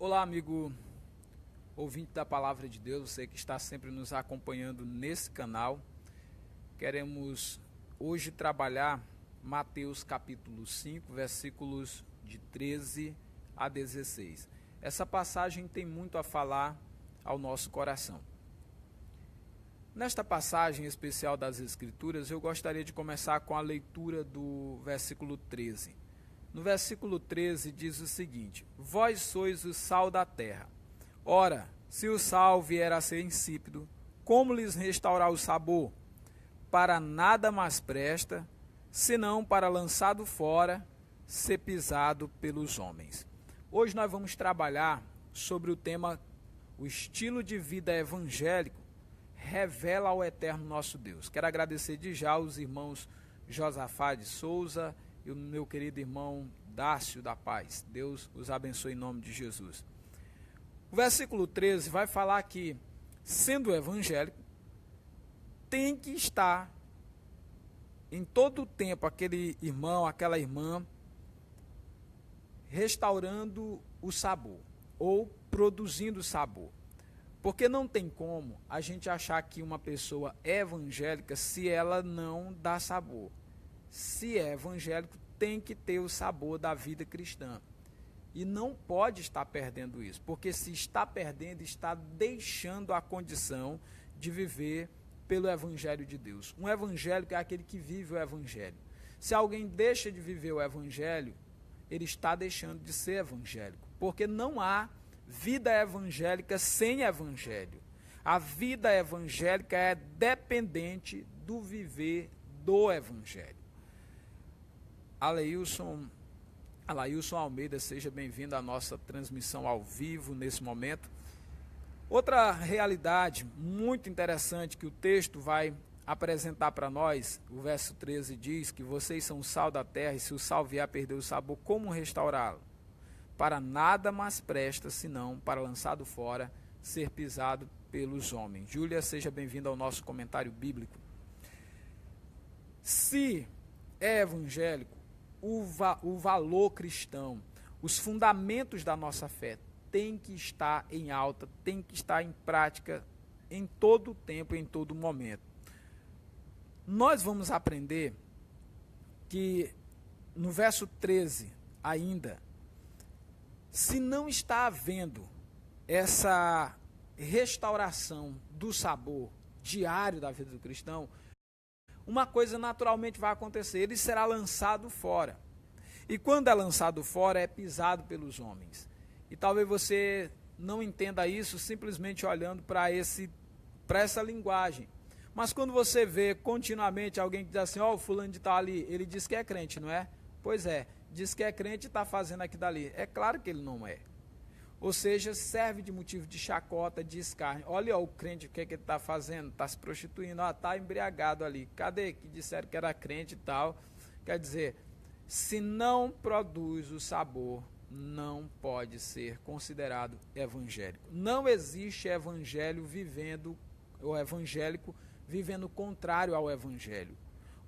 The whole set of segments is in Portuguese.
Olá, amigo ouvinte da Palavra de Deus, você que está sempre nos acompanhando nesse canal. Queremos hoje trabalhar Mateus capítulo 5, versículos de 13 a 16. Essa passagem tem muito a falar ao nosso coração. Nesta passagem especial das Escrituras, eu gostaria de começar com a leitura do versículo 13. No versículo 13 diz o seguinte: Vós sois o sal da terra. Ora, se o sal vier a ser insípido, como lhes restaurar o sabor? Para nada mais presta, senão para lançado fora, ser pisado pelos homens. Hoje nós vamos trabalhar sobre o tema o estilo de vida evangélico revela ao eterno nosso Deus. Quero agradecer de já aos irmãos Josafá de Souza e o meu querido irmão Dácio da Paz. Deus os abençoe em nome de Jesus. O versículo 13 vai falar que, sendo evangélico, tem que estar em todo o tempo aquele irmão, aquela irmã, restaurando o sabor ou produzindo sabor. Porque não tem como a gente achar que uma pessoa é evangélica se ela não dá sabor. Se é evangélico, tem que ter o sabor da vida cristã. E não pode estar perdendo isso, porque se está perdendo, está deixando a condição de viver pelo Evangelho de Deus. Um evangélico é aquele que vive o Evangelho. Se alguém deixa de viver o Evangelho, ele está deixando de ser evangélico, porque não há vida evangélica sem Evangelho. A vida evangélica é dependente do viver do Evangelho. Alailson Almeida, seja bem-vindo à nossa transmissão ao vivo nesse momento. Outra realidade muito interessante que o texto vai apresentar para nós, o verso 13 diz que vocês são o sal da terra e se o sal vier a perder o sabor, como restaurá-lo? Para nada mais presta, senão para lançado fora, ser pisado pelos homens. Júlia, seja bem-vinda ao nosso comentário bíblico. Se é evangélico, o valor cristão, os fundamentos da nossa fé tem que estar em alta, tem que estar em prática em todo o tempo, em todo momento. Nós vamos aprender que no verso 13 ainda, se não está havendo essa restauração do sabor diário da vida do cristão, uma coisa naturalmente vai acontecer, ele será lançado fora. E quando é lançado fora, é pisado pelos homens. E talvez você não entenda isso simplesmente olhando para essa linguagem. Mas quando você vê continuamente alguém que diz assim, ó, o fulano de tal ali, ele diz que é crente, não é? Pois é, diz que é crente e está fazendo aquilo dali. É claro que ele não é. Ou seja, serve de motivo de chacota, de escárnio. Olha ó, o crente, o que, ele está fazendo? Está se prostituindo, está embriagado ali. Cadê que disseram que era crente e tal? Quer dizer, se não produz o sabor, não pode ser considerado evangélico. Não existe evangélico vivendo contrário ao evangelho.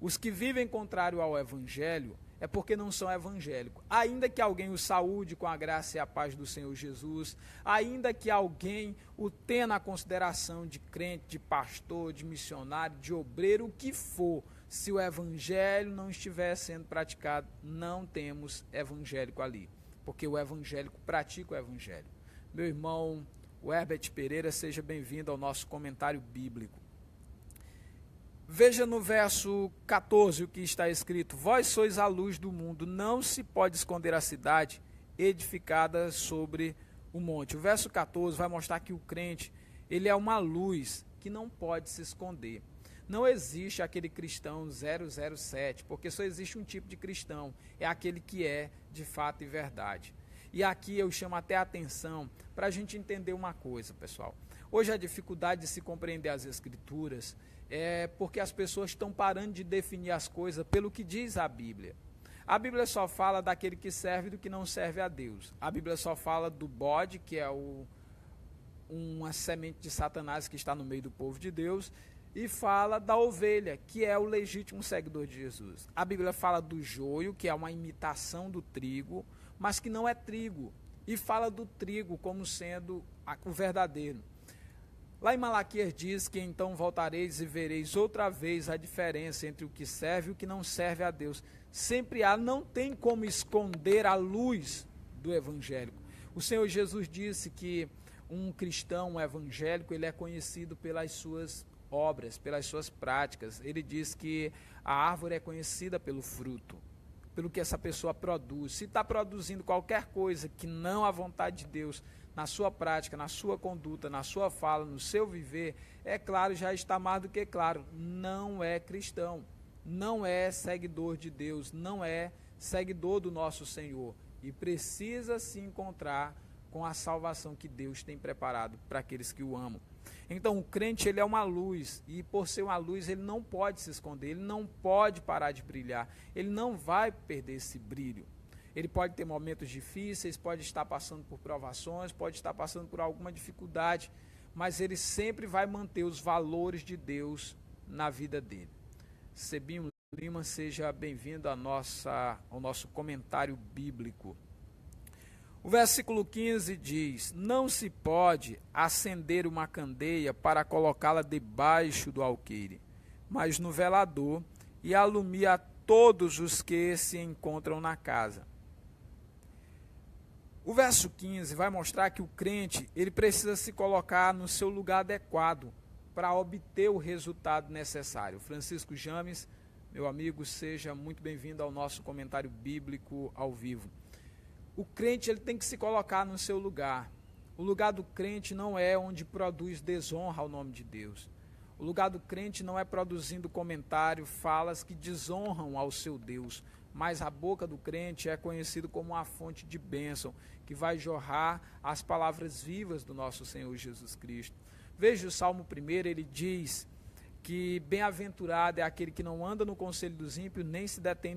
Os que vivem contrário ao evangelho é porque não são evangélicos. Ainda que alguém o saúde com a graça e a paz do Senhor Jesus, ainda que alguém o tenha na consideração de crente, de pastor, de missionário, de obreiro, o que for, se o evangelho não estiver sendo praticado, não temos evangélico ali, porque o evangélico pratica o evangelho. Meu irmão, o Herbert Pereira, seja bem-vindo ao nosso comentário bíblico. Veja no verso 14 o que está escrito: Vós sois a luz do mundo, não se pode esconder a cidade edificada sobre o monte. O verso 14 vai mostrar que o crente, ele é uma luz que não pode se esconder. Não existe aquele cristão 007, porque só existe um tipo de cristão, é aquele que é de fato e verdade. E aqui eu chamo até a atenção para a gente entender uma coisa, pessoal. Hoje a dificuldade de se compreender as Escrituras é porque as pessoas estão parando de definir as coisas pelo que diz a Bíblia. A Bíblia só fala daquele que serve e do que não serve a Deus. A Bíblia só fala do bode, que é uma semente de Satanás que está no meio do povo de Deus, e fala da ovelha, que é o legítimo seguidor de Jesus. A Bíblia fala do joio, que é uma imitação do trigo, mas que não é trigo. e fala do trigo como sendo o verdadeiro. Lá em Malaquias diz que então voltareis e vereis outra vez a diferença entre o que serve e o que não serve a Deus. Sempre há, não tem como esconder a luz do evangélico. O Senhor Jesus disse que um cristão, um evangélico, ele é conhecido pelas suas obras, pelas suas práticas. Ele diz que a árvore é conhecida pelo fruto, pelo que essa pessoa produz. Se está produzindo qualquer coisa que não a vontade de Deus, na sua prática, na sua conduta, na sua fala, no seu viver, é claro, já está mais do que claro, não é cristão, não é seguidor de Deus, não é seguidor do nosso Senhor, e precisa se encontrar com a salvação que Deus tem preparado para aqueles que o amam. Então o crente, ele é uma luz, e por ser uma luz ele não pode se esconder, ele não pode parar de brilhar, ele não vai perder esse brilho. Ele pode ter momentos difíceis, pode estar passando por provações, pode estar passando por alguma dificuldade, mas ele sempre vai manter os valores de Deus na vida dele. Sebinho Lima, seja bem-vindo ao nosso comentário bíblico. O versículo 15 diz: não se pode acender uma candeia para colocá-la debaixo do alqueire, mas no velador, e alumia a todos os que se encontram na casa. O verso 15 vai mostrar que o crente, ele precisa se colocar no seu lugar adequado para obter o resultado necessário. Francisco James, meu amigo, seja muito bem-vindo ao nosso comentário bíblico ao vivo. O crente, ele tem que se colocar no seu lugar. O lugar do crente não é onde produz desonra ao nome de Deus. O lugar do crente não é produzindo comentário, falas que desonram ao seu Deus, mas a boca do crente é conhecido como uma fonte de bênção, que vai jorrar as palavras vivas do nosso Senhor Jesus Cristo. Veja o Salmo 1, ele diz que bem-aventurado é aquele que não anda no conselho dos ímpios, nem se detém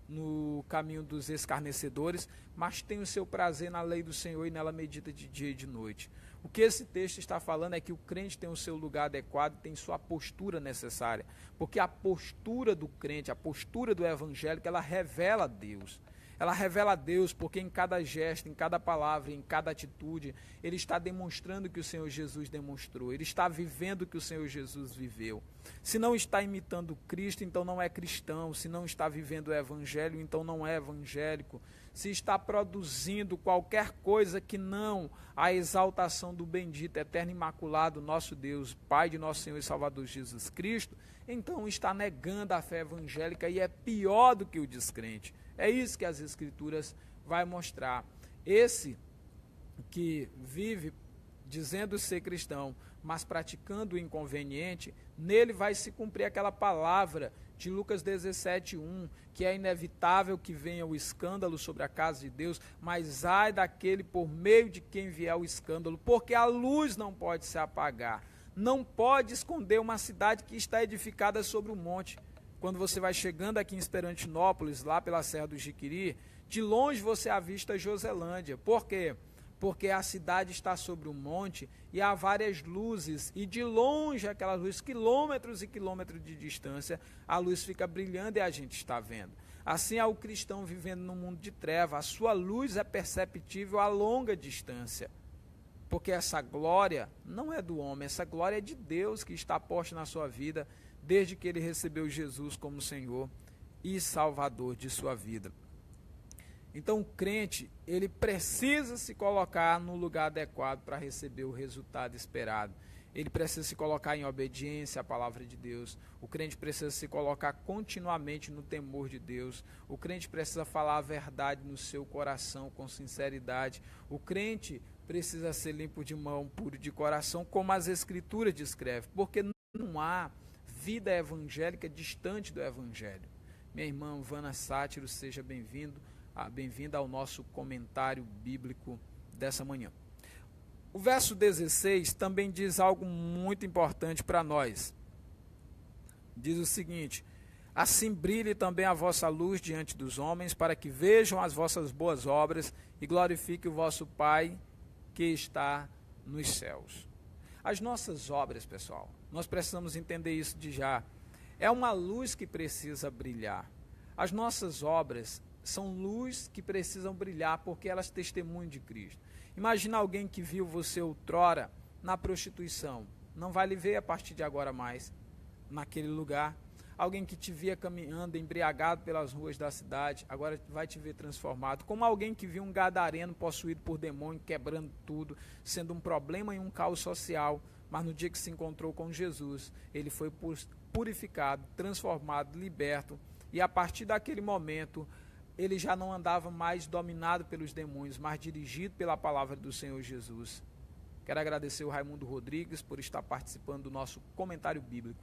no caminho dos escarnecedores, mas tem o seu prazer na lei do Senhor e nela medita de dia e de noite. O que esse texto está falando é que o crente tem o seu lugar adequado, tem sua postura necessária, porque a postura do crente, a postura do evangélico, ela revela Deus. Ela revela Deus porque em cada gesto, em cada palavra, em cada atitude, ele está demonstrando o que o Senhor Jesus demonstrou, ele está vivendo o que o Senhor Jesus viveu. Se não está imitando Cristo, então não é cristão. Se não está vivendo o evangelho, então não é evangélico. Se está produzindo qualquer coisa que não a exaltação do bendito, eterno e imaculado, nosso Deus, Pai de nosso Senhor e Salvador Jesus Cristo, então está negando a fé evangélica e é pior do que o descrente. É isso que as Escrituras vai mostrar. Esse que vive dizendo ser cristão, mas praticando o inconveniente, nele vai se cumprir aquela palavra de Lucas 17:1, que é inevitável que venha o escândalo sobre a casa de Deus, mas ai daquele por meio de quem vier o escândalo, porque a luz não pode se apagar, não pode esconder uma cidade que está edificada sobre um monte. Quando você vai chegando aqui em Esperantinópolis, lá pela Serra do Jiquiri, de longe você avista Joselândia. Por quê? Porque a cidade está sobre um monte e há várias luzes, e de longe aquelas luzes, quilômetros e quilômetros de distância, a luz fica brilhando e a gente está vendo. Assim é o cristão vivendo num mundo de treva, a sua luz é perceptível a longa distância, porque essa glória não é do homem, essa glória é de Deus que está posta na sua vida, desde que ele recebeu Jesus como Senhor e Salvador de sua vida. Então o crente, ele precisa se colocar no lugar adequado para receber o resultado esperado. Ele precisa se colocar em obediência à palavra de Deus. O crente precisa se colocar continuamente no temor de Deus. O crente precisa falar a verdade no seu coração com sinceridade. O crente precisa ser limpo de mão, puro de coração, como as Escrituras descrevem, porque não há vida evangélica distante do evangelho. Minha irmã Vana Sátiro, seja bem-vinda ao nosso comentário bíblico dessa manhã. O verso 16 também diz algo muito importante para nós. Diz o seguinte: assim brilhe também a vossa luz diante dos homens, para que vejam as vossas boas obras e glorifique o vosso Pai que está nos céus. As nossas obras, pessoal, nós precisamos entender isso de já. É uma luz que precisa brilhar. As nossas obras, são luz que precisam brilhar porque elas testemunham de Cristo. Imagina alguém que viu você outrora na prostituição, não vai lhe ver a partir de agora mais naquele lugar. Alguém que te via caminhando embriagado pelas ruas da cidade, agora vai te ver transformado. Como alguém que viu um gadareno possuído por demônio, quebrando tudo, sendo um problema e um caos social, mas no dia que se encontrou com Jesus, ele foi purificado, transformado, liberto, e a partir daquele momento, ele já não andava mais dominado pelos demônios, mas dirigido pela palavra do Senhor Jesus. Quero agradecer o Raimundo Rodrigues por estar participando do nosso comentário bíblico.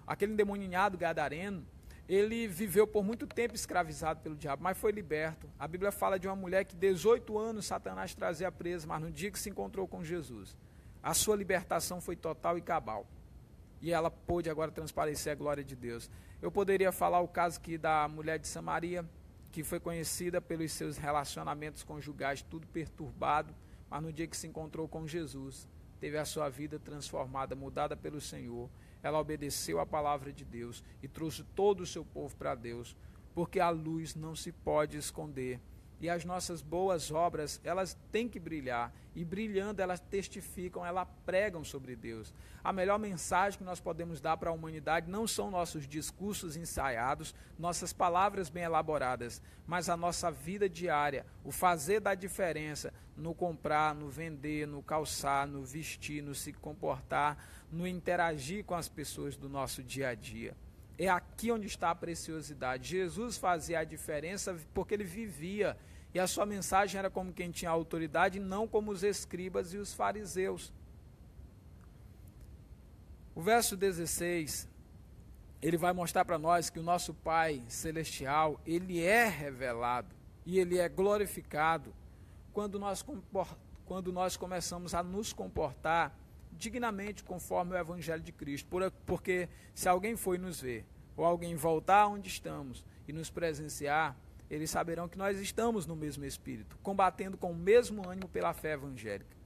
Aquele endemoniado gadareno, ele viveu por muito tempo escravizado pelo diabo, mas foi liberto. A Bíblia fala de uma mulher que 18 anos Satanás trazia presa, mas no dia que se encontrou com Jesus, a sua libertação foi total e cabal. E ela pôde agora transparecer a glória de Deus. Eu poderia falar o caso aqui da mulher de Samaria, que foi conhecida pelos seus relacionamentos conjugais, tudo perturbado, mas no dia que se encontrou com Jesus, teve a sua vida transformada, mudada pelo Senhor. Ela obedeceu a palavra de Deus e trouxe todo o seu povo para Deus, porque a luz não se pode esconder. E as nossas boas obras, elas têm que brilhar, e brilhando elas testificam, elas pregam sobre Deus. A melhor mensagem que nós podemos dar para a humanidade não são nossos discursos ensaiados, nossas palavras bem elaboradas, mas a nossa vida diária, o fazer da diferença no comprar, no vender, no calçar, no vestir, no se comportar, no interagir com as pessoas do nosso dia a dia. É aqui onde está a preciosidade. Jesus fazia a diferença porque ele vivia, e a sua mensagem era como quem tinha autoridade, não como os escribas e os fariseus. O verso 16, ele vai mostrar para nós que o nosso Pai Celestial, ele é revelado e ele é glorificado quando nós começamos a nos comportar dignamente conforme o Evangelho de Cristo, porque se alguém for nos ver, ou alguém voltar onde estamos e nos presenciar, eles saberão que nós estamos no mesmo Espírito, combatendo com o mesmo ânimo pela fé evangélica.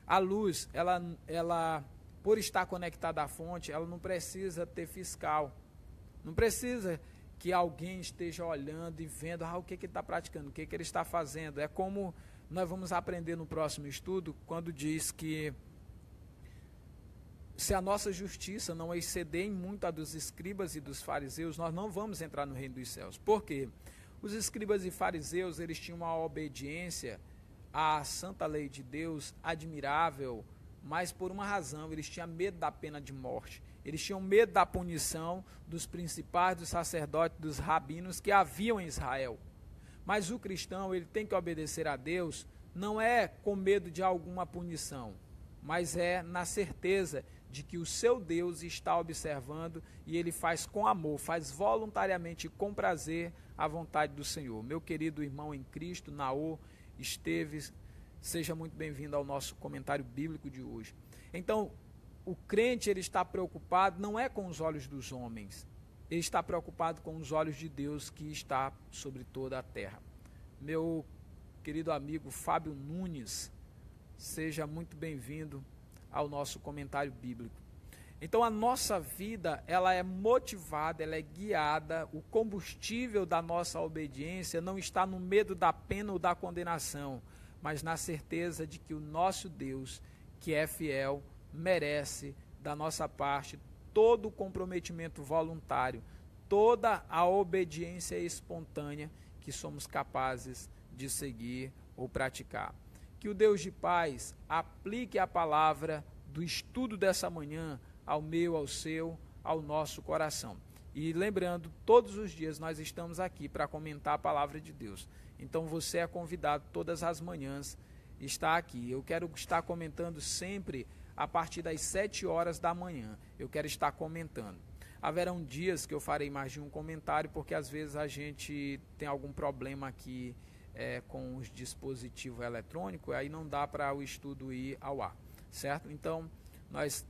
A luz, ela por estar conectada à fonte, ela não precisa ter fiscal, não precisa que alguém esteja olhando e vendo o que ele está praticando, o que ele está fazendo. É como nós vamos aprender no próximo estudo, quando diz que se a nossa justiça não exceder em muito a dos escribas e dos fariseus, nós não vamos entrar no reino dos céus. Por quê? Os escribas e fariseus, eles tinham uma obediência à santa lei de Deus admirável, mas por uma razão, eles tinham medo da pena de morte. Eles tinham medo da punição dos principais, dos sacerdotes, dos rabinos que haviam em Israel. Mas o cristão, ele tem que obedecer a Deus, não é com medo de alguma punição, mas é na certeza de que o seu Deus está observando e ele faz com amor, faz voluntariamente e com prazer a vontade do Senhor. Meu querido irmão em Cristo, Naô Esteves, seja muito bem-vindo ao nosso comentário bíblico de hoje. Então, o crente, ele está preocupado não é com os olhos dos homens, ele está preocupado com os olhos de Deus que está sobre toda a terra. Meu querido amigo Fábio Nunes, seja muito bem-vindo ao nosso comentário bíblico. Então a nossa vida, ela é motivada, ela é guiada, o combustível da nossa obediência não está no medo da pena ou da condenação, mas na certeza de que o nosso Deus, que é fiel, merece da nossa parte todo o comprometimento voluntário, toda a obediência espontânea que somos capazes de seguir ou praticar. Que o Deus de paz aplique a palavra do estudo dessa manhã ao meu, ao seu, ao nosso coração. E lembrando, todos os dias nós estamos aqui para comentar a palavra de Deus. Então você é convidado todas as manhãs a estar aqui. Eu quero estar comentando sempre a partir das 7 horas da manhã. Eu quero estar comentando. Haverão dias que eu farei mais de um comentário, porque às vezes a gente tem algum problema aqui com os dispositivos eletrônicos, aí não dá para o estudo ir ao ar, certo? Então, nós,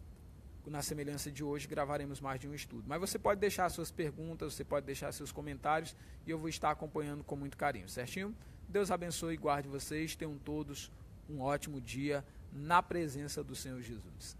na semelhança de hoje, gravaremos mais de um estudo. Mas você pode deixar suas perguntas, você pode deixar seus comentários, e eu vou estar acompanhando com muito carinho, certinho? Deus abençoe e guarde vocês, tenham todos um ótimo dia na presença do Senhor Jesus.